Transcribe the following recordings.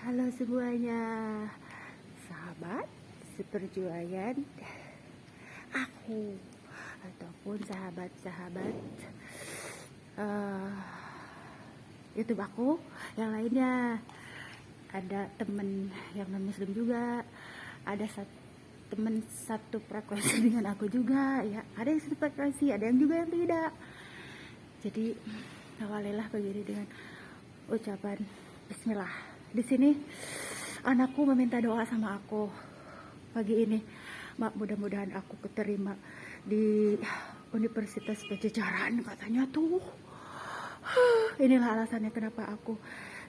Halo semuanya, sahabat seperjuangan aku ataupun sahabat-sahabat eh, YouTube aku yang lainnya. Ada temen yang non muslim juga, ada temen satu frekuensi dengan aku juga ya, ada yang satu frekuensi, ada yang juga yang tidak. Jadi awalilah begini dengan ucapan Bismillah. Di sini anakku meminta doa sama aku pagi ini. Mak, mudah-mudahan aku keterima di Universitas Pajajaran katanya tuh. Inilah alasannya kenapa aku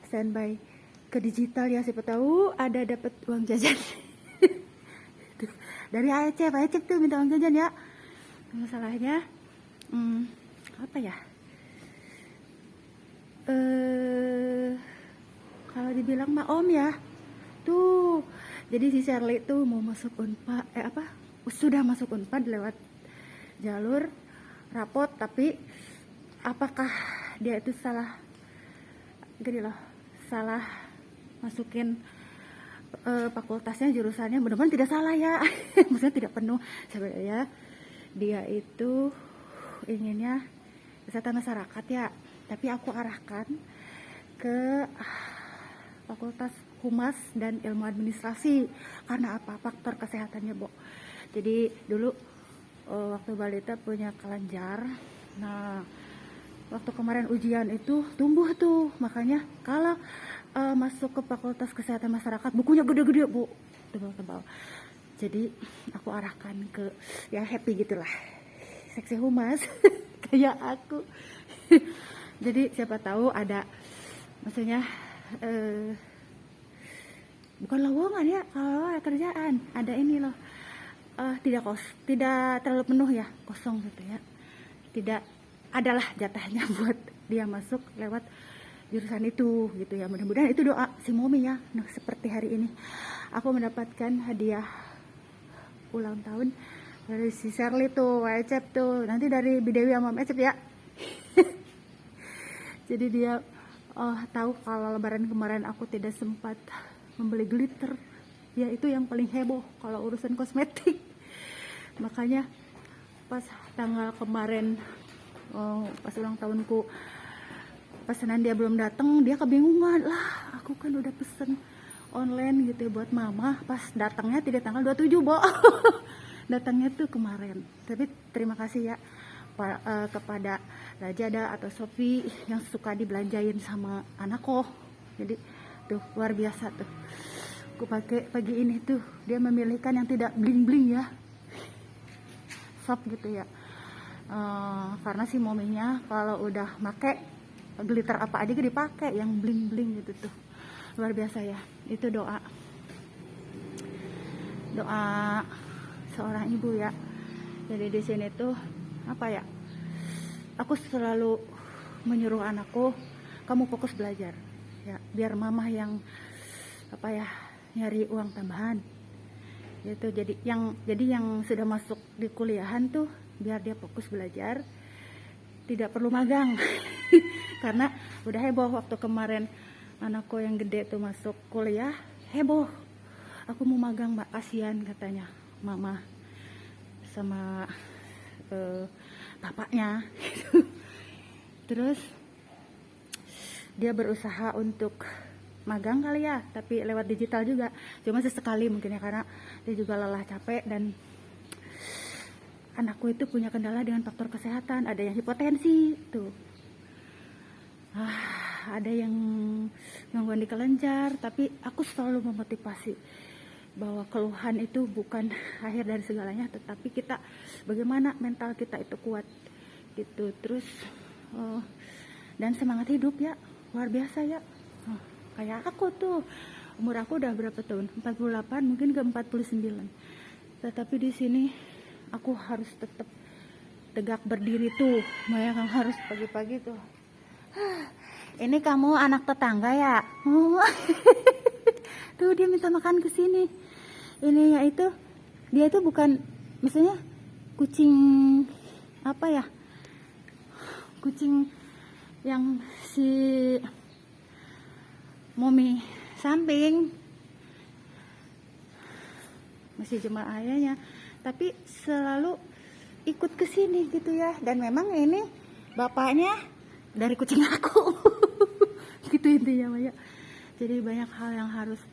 standby ke digital ya, siapa tahu ada dapat uang jajan. Dari Acep tuh minta uang jajan ya. Masalahnya apa ya? Kalau dibilang mah om ya tuh, jadi si Shirley tuh mau masuk Unpad sudah masuk Unpad lewat jalur rapot, tapi apakah dia itu salah gini loh, salah masukin fakultasnya, jurusannya, mudah-mudahan tidak salah ya. Maksudnya tidak penuh sebenarnya. Dia itu inginnya kesehatan masyarakat ya, tapi aku arahkan ke Fakultas Humas dan Ilmu Administrasi. Karena apa? Faktor kesehatannya, Bo. Jadi dulu waktu balita punya kelenjar. Nah, waktu kemarin ujian itu tumbuh tuh. Makanya kalau masuk ke Fakultas Kesehatan Masyarakat, bukunya gede-gede, Bu. Tebal-tebal. Jadi aku arahkan ke ya happy gitulah. Seksi humas kayak aku. Jadi siapa tahu ada, maksudnya bukan lowongan ya, kalau kerjaan ada ini loh, tidak terlalu penuh ya, kosong gitu ya, tidak adalah jatahnya buat dia masuk lewat jurusan itu gitu ya. Mudah-mudahan itu doa si Momi ya. Nah, seperti hari ini aku mendapatkan hadiah ulang tahun dari si Shirley tuh, Ecep tuh, nanti dari Bidewi sama Ecep ya. Jadi dia tahu kalau lebaran kemarin aku tidak sempat membeli glitter, ya itu yang paling heboh kalau urusan kosmetik. Makanya pas tanggal kemarin pas ulang tahunku, pesanan dia belum datang, dia kebingungan lah, aku kan udah pesen online gitu ya buat mama, pas datangnya tidak tanggal 27, Bo. Datangnya tuh kemarin. Tapi terima kasih ya kepada Rajada atau Sofi yang suka dibelanjain sama anakku. Jadi tuh luar biasa tuh. Aku pakai pagi ini tuh, dia memilihkan yang tidak bling bling ya, soft gitu ya. Karena si mominya kalau udah make glitter apa aja gitu dipakai yang bling bling gitu tuh. Luar biasa ya. Itu doa seorang ibu ya. Jadi di sini tuh apa ya, aku selalu menyuruh anakku, kamu fokus belajar ya, biar mama yang apa ya, nyari uang tambahan gitu. Jadi yang sudah masuk di kuliahan tuh biar dia fokus belajar, tidak perlu magang. Karena udah heboh waktu kemarin anakku yang gede tuh masuk kuliah, heboh, aku mau magang mbak, kasihan katanya mama sama bapaknya. Terus dia berusaha untuk magang kali ya, tapi lewat digital juga, cuma sesekali mungkin ya, karena dia juga lelah, capek. Dan anakku itu punya kendala dengan faktor kesehatan, ada yang hipotensi tuh, ada yang gangguan di kelenjar. Tapi aku selalu memotivasi bahwa keluhan itu bukan akhir dari segalanya, tetapi kita bagaimana mental kita itu kuat gitu. Terus dan semangat hidup ya, luar biasa ya. Kayak aku tuh, umur aku udah berapa tahun, 48 mungkin ke 49, tetapi di sini aku harus tetap tegak berdiri tuh. Maya kan harus pagi-pagi tuh, ini kamu anak tetangga ya? Tuh dia minta makan ke sini. Ini ya itu, dia itu bukan, maksudnya kucing apa ya, kucing yang si Momi samping masih jemaah ayahnya, tapi selalu ikut ke sini gitu ya. Dan memang ini bapaknya dari kucing aku. Gitu intinya Maya. Jadi banyak hal yang harus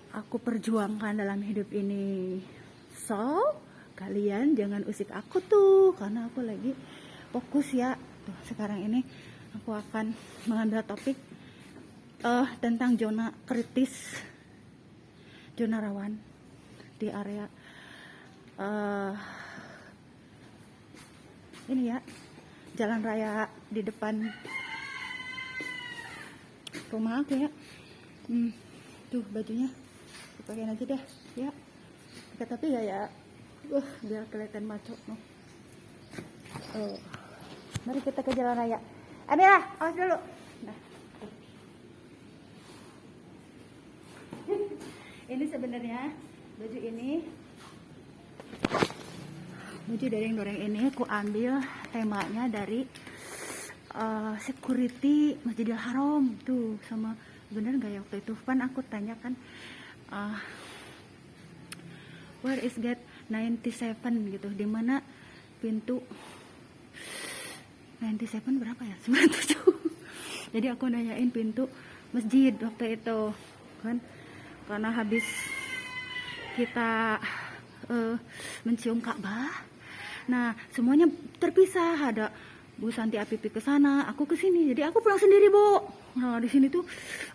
aku perjuangkan dalam hidup ini. So, kalian jangan usik aku tuh, karena aku lagi fokus ya. Tuh, sekarang ini aku akan mengambil topik tentang zona kritis, zona rawan di area ini ya, jalan raya di depan rumah aku ya. Tuh bajunya dipakein aja deh ya, tapi ya biar kelihatan maco no. Mari kita ke jalan raya. Amira, awas dulu. Nah, ini sebenarnya baju doreng-doreng ini aku ambil temanya dari security Masjidil Haram tuh. Sama bener gak ya waktu itu kan aku tanyakan where is gate 97 gitu, dimana pintu 97 berapa ya, 97. Jadi aku nanyain pintu masjid waktu itu kan, karena habis kita mencium Ka'bah. Nah, semuanya terpisah, ada Bu Santi Apipi ke sana, aku ke sini. Jadi aku pulang sendiri, Bu. Nah, di sini tuh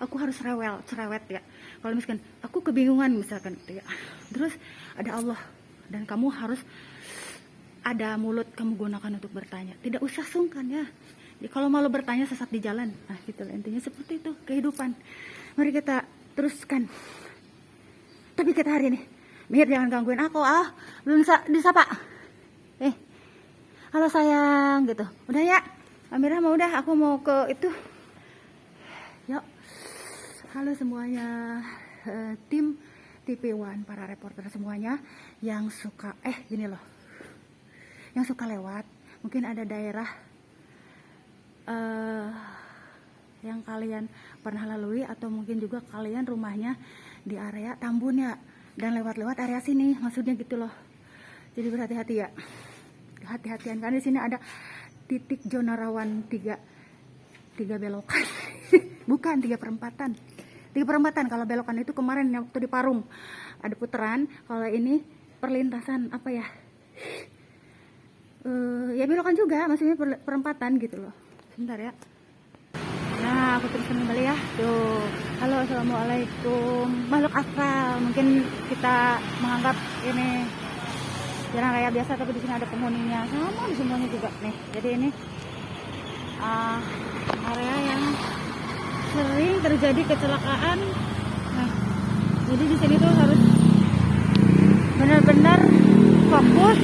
aku harus cerewet ya. Kalau misalkan aku kebingungan misalkan gitu ya. Terus ada Allah dan kamu harus ada mulut kamu gunakan untuk bertanya. Tidak usah sungkan ya. Jadi kalau malu bertanya sesat di jalan. Nah, gitu lah intinya, seperti itu kehidupan. Mari kita teruskan. Tapi kita hari ini, Mir jangan gangguin aku belum disapa. Halo sayang gitu. Udah ya? Amira mau udah, aku mau ke itu. Yuk. Halo semuanya, tim TV One, para reporter semuanya yang suka gini loh. Yang suka lewat, mungkin ada daerah yang kalian pernah lalui, atau mungkin juga kalian rumahnya di area Tambun ya, dan lewat-lewat area sini, maksudnya gitu loh. Jadi berhati-hati ya. Hati-hatian, karena di sini ada titik zona rawan 3 belokan. Bukan 3 perempatan. 3 perempatan kalau belokan itu kemarin waktu di Parung ada putaran. Kalau ini perlintasan apa ya? Ya belokan juga, maksudnya perempatan gitu loh. Sebentar ya. Nah, aku teruskan kembali ya. Tuh. Halo, assalamualaikum. Makhluk astral. Mungkin kita menganggap ini jalan raya biasa, tapi di sini ada penghuninya. Sama di semuanya juga nih. Jadi ini area yang sering terjadi kecelakaan. Nah, jadi di sini tuh harus benar-benar fokus,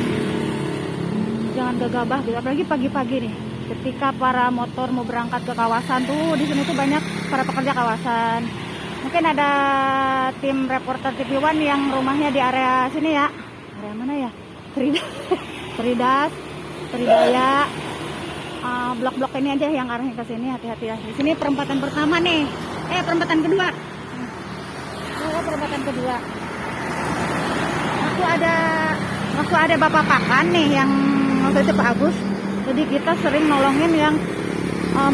jangan gegabah gitu. Apalagi pagi-pagi nih, ketika para motor mau berangkat ke kawasan tuh, di sini tuh banyak para pekerja kawasan. Mungkin ada tim reporter TV One yang rumahnya di area sini ya. Area mana ya? Peridas, Peridaya, blok-blok ini aja yang arahnya ke sini, hati-hati ya. Di sini perempatan pertama nih, perempatan kedua. Perempatan kedua. Aku ada Bapak Pakan nih yang waktu itu Pak Agus. Jadi kita sering nolongin yang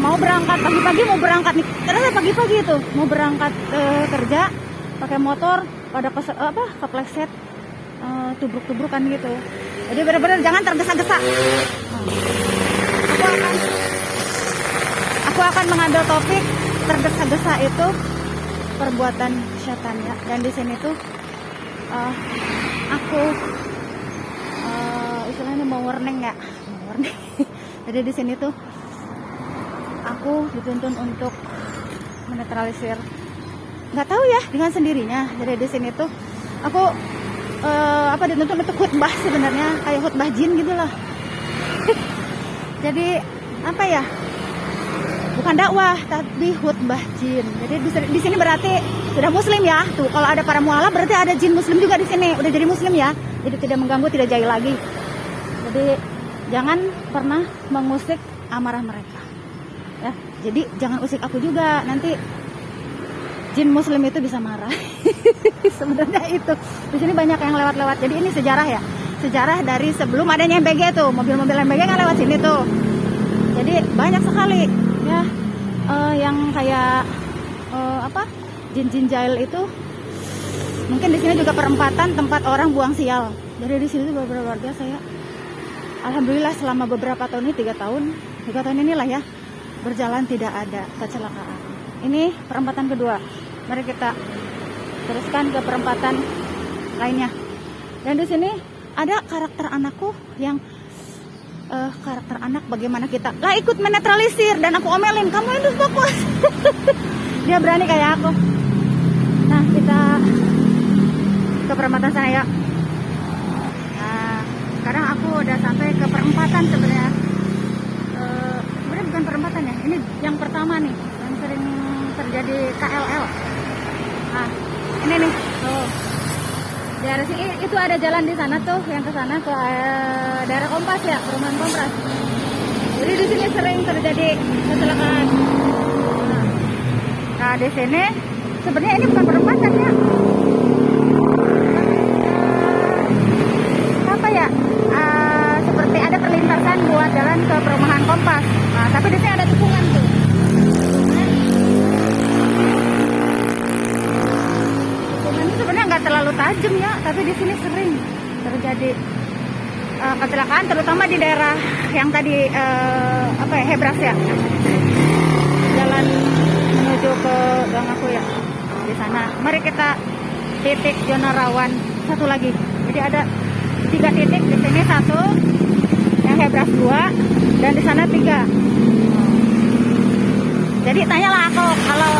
mau berangkat pagi-pagi, mau berangkat nih. Ternyata pagi-pagi itu mau berangkat kerja pakai motor, pada kepleset. Tubruk-tubrukan gitu. Jadi benar-benar jangan tergesa-gesa. Aku akan mengambil topik tergesa-gesa itu perbuatan setan ya. Dan di sini tuh aku istilahnya mau warning ya. Jadi di sini tuh aku dituntun untuk menetralisir. Nggak tahu ya, dengan sendirinya. Jadi di sini tuh aku dituntut untuk khutbah, sebenarnya kayak khutbah jin gitu loh. Jadi apa ya, bukan dakwah tapi khutbah jin. Jadi di sini berarti sudah muslim ya. Tuh kalau ada para mualaf berarti ada jin muslim juga di sini, udah jadi muslim ya. Jadi tidak mengganggu, tidak jahil lagi. Jadi jangan pernah mengusik amarah mereka ya. Jadi jangan usik aku juga, nanti jin muslim itu bisa marah. Sebenarnya itu di sini banyak yang lewat-lewat. Jadi ini sejarah ya, sejarah dari sebelum adanya MBG tuh, mobil-mobil MBG kan lewat sini tuh. Jadi banyak sekali ya yang kayak apa, jin-jin jahil itu. Mungkin di sini juga perempatan tempat orang buang sial. Jadi di sini tuh beberapa warga saya, alhamdulillah selama beberapa tahun ini, 3 tahun inilah ya, berjalan tidak ada kecelakaan. Ini perempatan kedua. Mari kita teruskan ke perempatan lainnya. Dan di sini ada karakter anakku yang karakter anak bagaimana kita lah ikut menetralisir, dan aku omelin, kamu itu fokus. Dia berani kayak aku. Nah, kita ke perempatan sana ya. Nah, sekarang aku udah sampai ke perempatan sebenarnya. Sebenarnya bukan perempatan ya, ini yang pertama nih, yang sering terjadi KLL. Nah, ini nih, tuh. Di daerah sini itu ada jalan di sana tuh, yang ke sana ke daerah Kompas ya, perumahan Kompas. Jadi di sini sering terjadi kecelakaan. Nah, di sini sebenarnya ini bukan perempatan ya. Apa ya? Seperti ada perlintasan buat jalan ke perumahan Kompas. Nah, tapi di sini ada tikungan tuh. Sebenarnya nggak terlalu tajam ya, tapi di sini sering terjadi kecelakaan, terutama di daerah yang tadi apa ya, Hebras ya, jalan menuju ke Gang Aku ya, di sana. Mari kita titik zona rawan satu lagi. Jadi ada 3 titik, di sini 1, yang Hebras 2, dan di sana 3. Jadi tanyalah aku kalau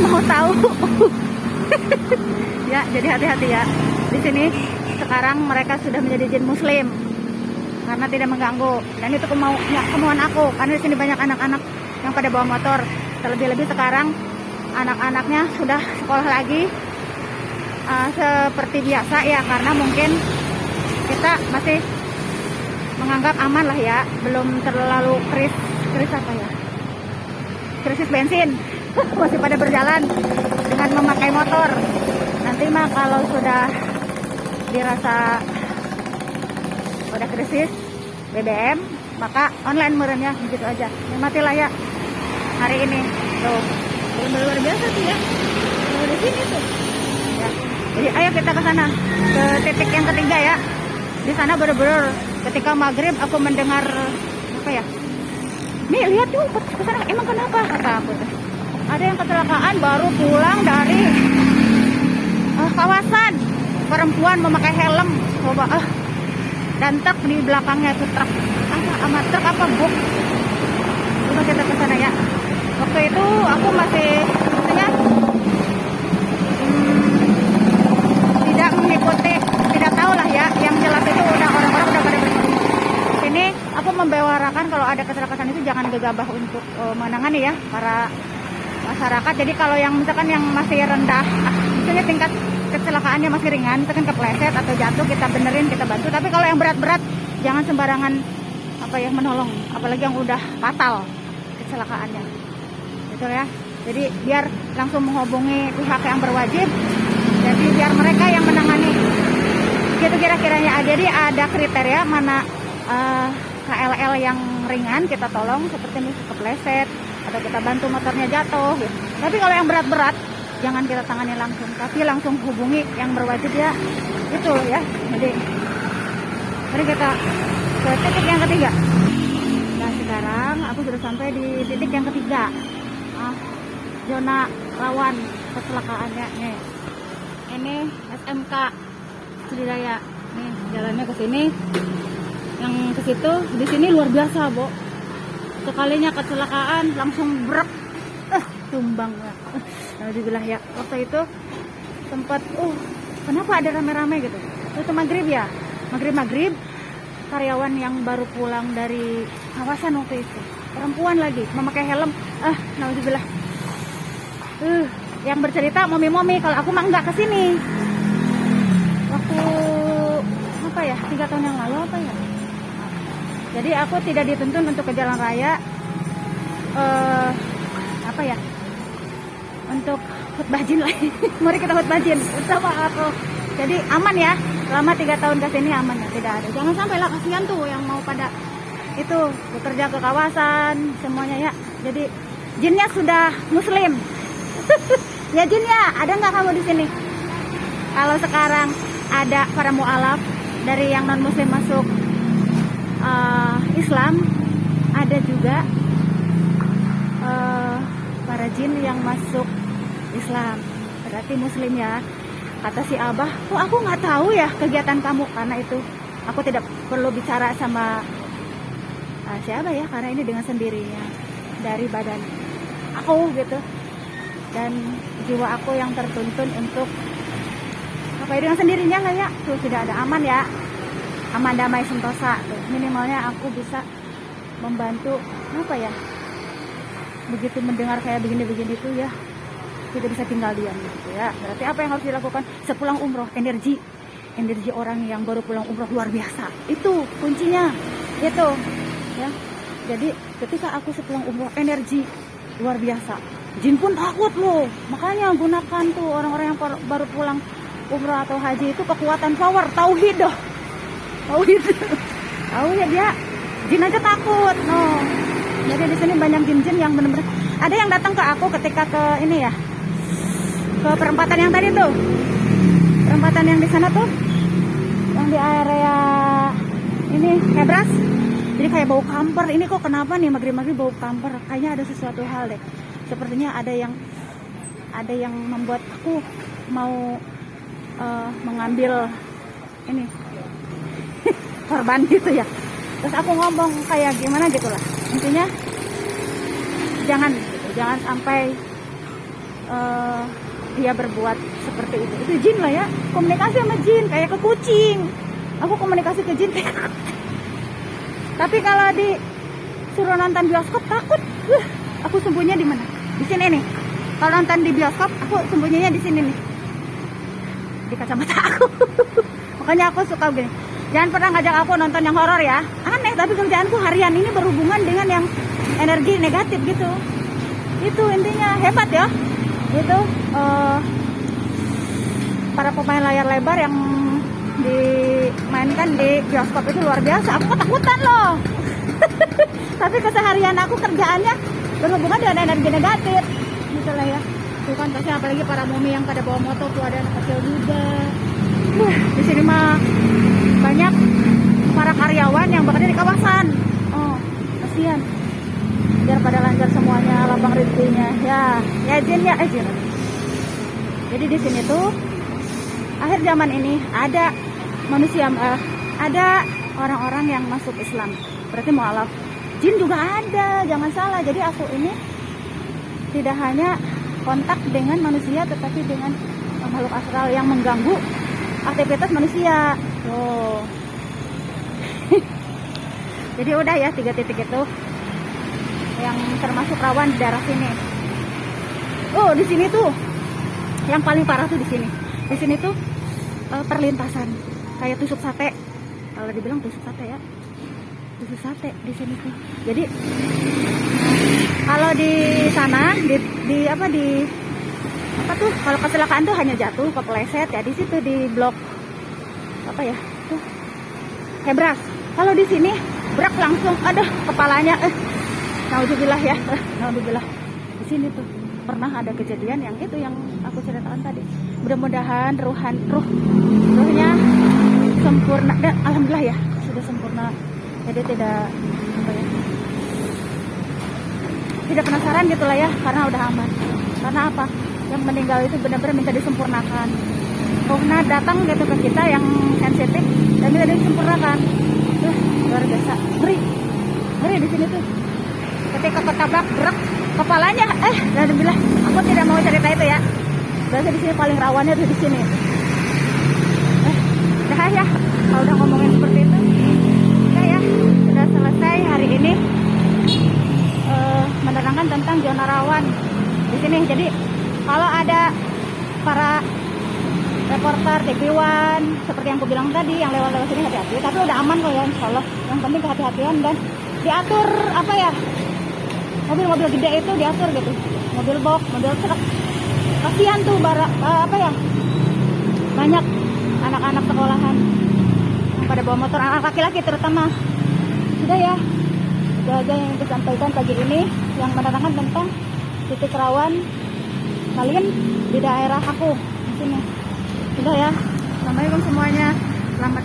mau tahu. Ya, jadi hati-hati ya. Di sini sekarang mereka sudah menjadi jin muslim karena tidak mengganggu, dan itu kemauan aku, karena di sini banyak anak-anak yang pada bawa motor. Terlebih-lebih sekarang anak-anaknya sudah sekolah lagi seperti biasa ya, karena mungkin kita masih menganggap aman lah ya, belum terlalu krisis bensin. Masih pada berjalan dengan memakai motor. Nanti mah kalau sudah dirasa udah krisis BBM, maka online merenya begitu aja. Nikmatilah ya hari ini. Tuh, luar biasa sih ya. Di sini tuh. Ya. Jadi ayo kita ke sana, ke titik yang ketiga ya. Di sana bener-bener ketika maghrib aku mendengar apa ya? Nih lihat tuh ke sana, emang kenapa? Kata aku tuh. Ada yang kecelakaan baru pulang dari kawasan, perempuan memakai helm, coba dan truk di belakangnya itu truk truk apa buk. Coba kita ke sana ya. Waktu itu aku masih maksudnya tidak mengikuti, tidak tahu lah ya, yang jelas itu udah orang-orang udah pada berkumpul. Sini aku membewarakan kalau ada kecelakaan itu jangan gegabah untuk menangani ya para masyarakat. Jadi kalau yang misalkan yang masih rendah, misalnya tingkat kecelakaannya masih ringan, misalkan kepleset atau jatuh, kita benerin, kita bantu. Tapi kalau yang berat-berat jangan sembarangan apa ya menolong, apalagi yang udah fatal kecelakaannya, betul ya. Jadi biar langsung menghubungi pihak yang berwajib, jadi biar mereka yang menangani gitu kira-kiranya. Jadi ada kriteria mana KLL yang ringan kita tolong, seperti misalnya kepleset atau kita bantu motornya jatuh gitu. Tapi kalau yang berat-berat jangan kita tangani langsung, tapi langsung hubungi yang berwajib ya, itu ya. Jadi mari kita ke titik yang ketiga. Nah sekarang aku sudah sampai di titik yang ketiga, zona rawan kecelakaannya nih. Ini SMK Sriwijaya nih, jalannya ke sini, yang ke situ. Di sini luar biasa, Bo. Sekalinya kecelakaan langsung brek, tumbang ya. Alhamdulillah ya. Waktu itu sempat kenapa ada rame-rame gitu. Itu maghrib ya, maghrib karyawan yang baru pulang dari kawasan waktu itu, perempuan lagi memakai helm. Alhamdulillah. Yang bercerita momi kalau aku mah nggak kesini. Waktu apa ya, 3 tahun yang lalu apa ya. Jadi aku tidak dituntun untuk ke jalan raya apa ya, untuk khutbah jin lagi. Mari kita khutbah jin bersama aku. Jadi aman ya, selama 3 tahun kesini aman ya, tidak ada. Jangan sampai lah, kasihan tuh yang mau pada itu bekerja ke kawasan semuanya ya. Jadi jinnya sudah muslim. Ya jin ya, ada nggak kamu di sini? Kalau sekarang ada para mualaf dari yang non muslim masuk Islam, ada juga para jin yang masuk Islam, berarti muslim ya. Kata si Abah, kok aku nggak tahu ya kegiatan kamu, karena itu aku tidak perlu bicara sama siapa ya, karena ini dengan sendirinya dari badan aku gitu, dan jiwa aku yang tertuntun untuk apa ya, dengan sendirinya lah ya. Tuh tidak ada, aman ya, aman, damai, sentosa tuh. Minimalnya aku bisa membantu apa ya, begitu mendengar kayak begini-begini tuh ya, tidak bisa tinggal diam gitu ya. Berarti apa yang harus dilakukan sepulang umroh? Energi orang yang baru pulang umroh luar biasa, itu kuncinya itu ya. Jadi ketika aku sepulang umroh, energi luar biasa, jin pun takut loh. Makanya gunakan tuh orang-orang yang baru pulang umroh atau haji itu kekuatan power tauhid doh, tauhid ya, jin aja takut no. Jadi di sini banyak jin-jin yang benar-benar, ada yang datang ke aku ketika ke ini ya, ke perempatan yang tadi tuh, perempatan yang di sana tuh, yang di area ini Hebras. Jadi kayak bau kamper, ini kok kenapa nih maghrib-maghrib bau kamper, kayaknya ada sesuatu hal deh. Sepertinya ada yang membuat aku mau mengambil ini korban gitu ya. Terus aku ngomong kayak gimana gitu lah, intinya jangan sampai dia berbuat seperti itu jin lah ya. Komunikasi sama jin kayak ke kucing, aku komunikasi ke jin kayak ke kucing. Tapi kalau disuruh nonton bioskop takut, aku sembunyinya di mana? Di sini nih. Kalau nonton di bioskop aku sembunyinya di sini nih, di kacamata aku. Makanya aku suka gini, jangan pernah ngajak aku nonton yang horor ya, aneh. Tapi kerjaanku harian ini berhubungan dengan yang energi negatif gitu. Itu intinya, hebat ya. Itu para pemain layar lebar yang dimainkan di bioskop itu luar biasa. Aku ketakutan loh. Tapi keseharian aku kerjaannya berhubungan dengan energi negatif gitu lah ya. Tuh kan pasti, apalagi para mumi yang pada bawa motor tuh, ada anak kecil juga. Di sini mah banyak para karyawan yang bekerja di kawasan. Oh, kasihan. Biar pada lancar semuanya, lapang rezekinya. Ya jin ya, jin. Jadi di sini tuh akhir zaman ini ada manusia, ada orang-orang yang masuk Islam. Berarti mualaf. Jin juga ada, jangan salah. Jadi aku ini tidak hanya kontak dengan manusia, tetapi dengan makhluk astral yang mengganggu aktivitas manusia. Oh. Jadi udah ya, 3 titik itu yang termasuk rawan di daerah sini. Oh, di sini tuh yang paling parah tuh di sini. Di sini tuh perlintasan kayak tusuk sate. Kalau dibilang tusuk sate ya, tusuk sate di sini tuh. Jadi kalau di sana di apa tuh, kalau kecelakaan tuh hanya jatuh, kepleset ya, di situ di blok apa ya tuh Hebras. Kalau di sini berak langsung, aduh kepalanya naudzubillah ya, naudzubillah. Di sini tuh pernah ada kejadian yang itu yang aku ceritakan tadi. Mudah-mudahan ruhnya sempurna, dan alhamdulillah ya sudah sempurna. Jadi tidak apa ya, tidak penasaran gitulah ya, karena udah aman. Karena apa, yang meninggal itu benar-benar minta disempurnakan. Ruhnya datang gitu ke kita yang sensitif dan minta disempurnakan. Luar biasa, ngeri di sini tuh. Ketika ketabrak berak kepalanya, alhamdulillah, aku tidak mau cerita itu ya. Berarti di sini paling rawannya tuh di sini. Udah ya, kalau udah ngomongin seperti itu, udah ya, sudah selesai hari ini menerangkan tentang zona rawan di sini. Jadi kalau ada para reporter TV One seperti yang aku bilang tadi, yang lewat-lewat sini hati-hati. Tapi udah aman kok ya, insya Allah. Yang penting kehati-hatian dan diatur apa ya, mobil-mobil gede itu diatur gitu, mobil box, mobil truk kasihan tuh apa ya, banyak anak-anak sekolahan yang pada bawa motor, anak laki-laki terutama. Sudah ya, itu aja yang disampaikan pagi ini yang menerangkan tentang titik rawan kalian di daerah aku di sini. Sudah ya, assalamualaikum semuanya, selamat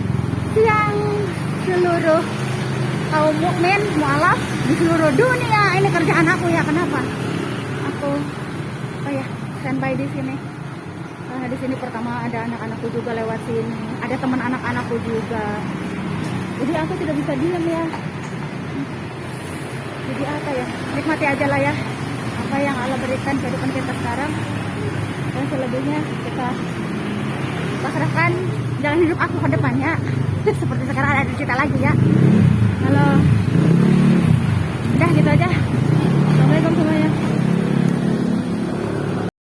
siang seluruh kaum mukmin mualaf di seluruh dunia. Ini kerjaan aku ya, kenapa aku standby di sini? Karena di sini pertama ada anak-anakku juga lewat sini, ada teman anak-anakku juga, jadi aku tidak bisa diam ya. Jadi apa ya, nikmati aja lah ya apa yang Allah berikan kehidupan kita sekarang, dan selebihnya kita pasrahkan jalan hidup aku ke depannya. Seperti sekarang ada cerita lagi ya. Halo, udah gitu aja. Assalamualaikum semuanya.